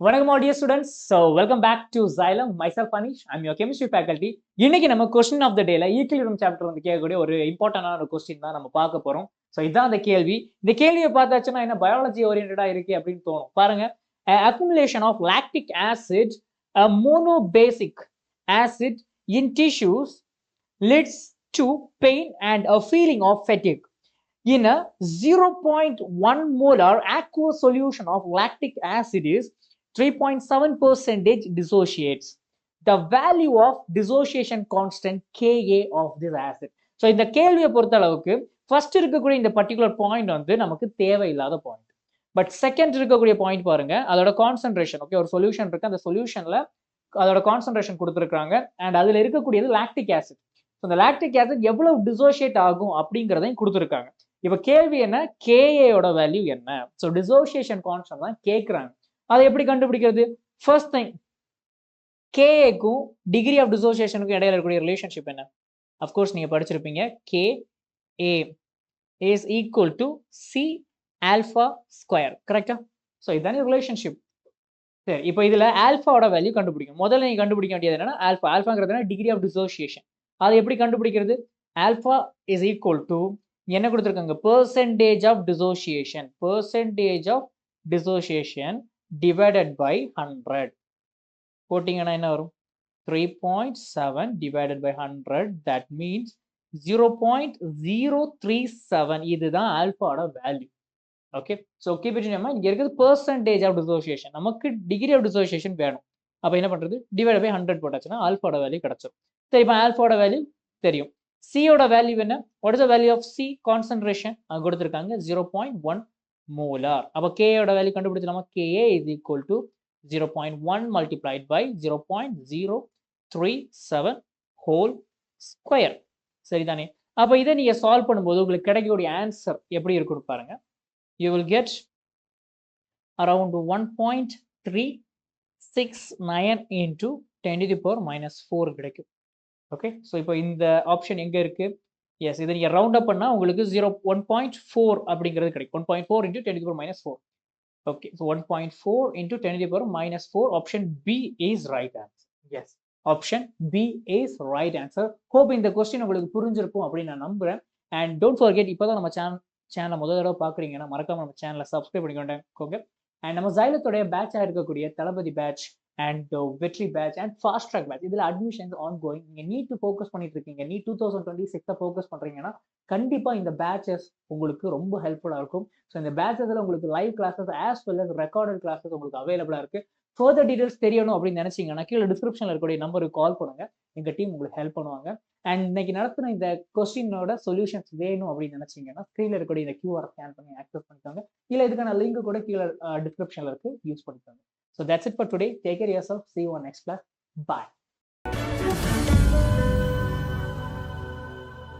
வணக்கம் dear students. So welcome back to Xylem. Myself Anish. I'm your chemistry faculty. இன்னைக்கு நம்ம question of the dayல equilibrium chapter வந்து கேட்கக்கூடிய ஒரு இம்பார்ட்டன்டான ஒரு கொஸ்டின் தான் நம்ம பார்க்க போறோம். ஸோ இதான் அந்த கேள்வி. இந்த கேள்வியை பார்த்தாச்சுன்னா என்ன பயாலஜி ஓரியன்டா இருக்கு அப்படின்னு தோணும். பாருங்க, accumulation of lactic acid, a monobasic acid in tissues leads to pain and a feeling of fatigue. In a 0.1 molar aqueous solution of lactic acid is 3.7% dissociates. The value of dissociation constant Ka of this acid. So இந்த கேள்வியை பொறுத்த அளவுக்கு first இருக்கக்கூடிய இந்த particular point வந்து நமக்கு தேவையில்லாத point. But second இருக்கக்கூடிய பாயிண்ட் பாருங்க, அதோட கான்சென்ட்ரேஷன். ஓகே, ஒரு சொல்யூஷன் இருக்கு, அந்த சொல்யூஷன்ல அதோட கான்சென்ட்ரேஷன் கொடுத்துருக்காங்க அண்ட் அதுல இருக்கக்கூடியது லாக்டிக் ஆசிட். இந்த லாக்டிக் ஆசிட் எவ்வளவு டிசோசியேட் ஆகும் அப்படிங்கிறதையும் கொடுத்துருக்காங்க. இப்ப கேள்வி என்ன, கேஏயோட வேல்யூ என்ன? ஸோ டிசோசியேஷன் கான்ஸ்டன்ட் தான் கேட்குறாங்க. அதை எப்படி கண்டுபிடிக்கிறது? ஃபர்ஸ்ட் திங், கேஏக்கும் டிகிரி ஆஃப் டிசோசியேஷனுக்கும் இடையில இருக்கக்கூடிய ரிலேஷன்ஷிப் என்ன? அஃப்கோர்ஸ் நீங்க படிச்சிருப்பீங்க, K A is equal to C alpha square, கரெக்டா? ஸோ இதுதானே ரிலேஷன்ஷிப். சரி, இப்போ இதுல ஆல்ஃபாவோட வேல்யூ கண்டுபிடிக்கும். முதல்ல நீங்க கண்டுபிடிக்க வேண்டியது என்னன்னா ஆல்ஃபா. ஆல்ஃபாங்கிறது டிகிரி ஆஃப் டிசோசியேஷன். அதை எப்படி கண்டுபிடிக்கிறது? ஆல்ஃபா இஸ் ஈக்குவல் டு என்ன கொடுத்துருக்காங்க, percentage of dissociation. Percentage of dissociation divided by 100 போட்டிங்கன்னா என்ன வரும்? 3.7 divided by 100, that means 0.037. இதுதான் ஆல்பாவோட value. Okay, so keep it in mind. இங்க இருக்குது பெர்சன்டேஜ் ஆஃப் டிசோசியேஷன், நமக்கு டிகிரி ஆஃப் டிசோசியேஷன் வேணும். அப்ப என்ன பண்றது? டிவைட் பை 100 போட்டாச்சுன்னா ஆல்பாவோட வேல்யூ கிடைச்சிடும். சரி, இப்போ ஆல்பாவோட வேல்யூ தெரியும். சியோட வேல்யூ என்ன? What is the value of C? Concentration அங்க கொடுத்துருக்காங்க 0.1 molar. அப்ப K ஓட வேல்யூ கண்டுபிடிச்சலாமா? Ka is equal to 0.1 multiplied by 0.037 whole square. சரிதானே? அப்ப இதை நீங்க சால்வ் பண்ணும்போது உங்களுக்கு கிடைக்கக்கூடிய ஆன்சர் எப்படி இருக்குன்னு பாருங்க. You will get around 1.369 into 10 to the power minus 4 கிடைக்கும். ஓகே, ஸோ இப்போ இந்த ஆப்ஷன் எங்க இருக்கு? எஸ், இதை நீங்க ரவுண்ட் அப் பண்ணா உங்களுக்கு 1.4 அப்படிங்கிறது கிடைக்கும். 1.4 into 10 to the power minus 4. Okay, so 1.4 into 10 to the power minus 4. Option B is right answer. Yes, option B is right answer. Hope இந்த கொஸ்டின் உங்களுக்கு புரிஞ்சிருக்கும் அப்படின்னு நான் நம்புறேன். அண்ட் டோன்ட் ஃபர்கெட், இப்போதான் நம்ம சேனலை முதல் தடவை பார்க்குறீங்கன்னா மறக்காம நம்ம சேனலை சப்ஸ்கிரைப் பண்ணிக்கோங்க. அண்ட் நம்ம ஜைலத்தோடைய பேட்சாக இருக்கக்கூடிய தளபதி பேட்ச் அண்ட் வெற்றி batch and fast track batch, இதில் அட்மிஷன்ஸ் ஆன் கோயிங். நீங்கள் நீட் ஃபோக்கஸ் பண்ணிட்டு இருக்கீங்க, நீட் 2026 ஃபோக்கஸ் பண்ணுறீங்கன்னா கண்டிப்பாக இந்த பேட்சஸ் உங்களுக்கு ரொம்ப ஹெல்ப்ஃபுல்லாக இருக்கும். ஸோ இந்த பேட்சஸில் உங்களுக்கு live classes as well as recorded classes உங்களுக்கு அவைலபிளாக இருக்கு. ஃபர்தர் டீடைல்ஸ் தெரியணும் அப்படின்னு நினைச்சீங்கன்னா கீழே டிஸ்கிரிப்ஷனில் இருக்கக்கூடிய நம்பருக்கு கால் பண்ணுங்க, எங்கள் டீம் உங்களுக்கு ஹெல்ப் பண்ணுவாங்க. அண்ட் இன்னைக்கு நடத்தின இந்த கொஸ்டினோட சொல்யூஷன்ஸ் வேணும் அப்படின்னு நினைச்சீங்கன்னா ஸ்க்ரீனில் இருக்கக்கூடிய இந்த QR ஸ்கேன் பண்ணி ஆக்சஸ் பண்ணிக்கோங்க. இல்லை இதுக்கான லிங்க் கூட கீழே டிஸ்கிரிப்ஷனில் இருக்கு, யூஸ் பண்ணிக்கோங்க. So that's it for today. Take care of yourself. See you on next class. Bye.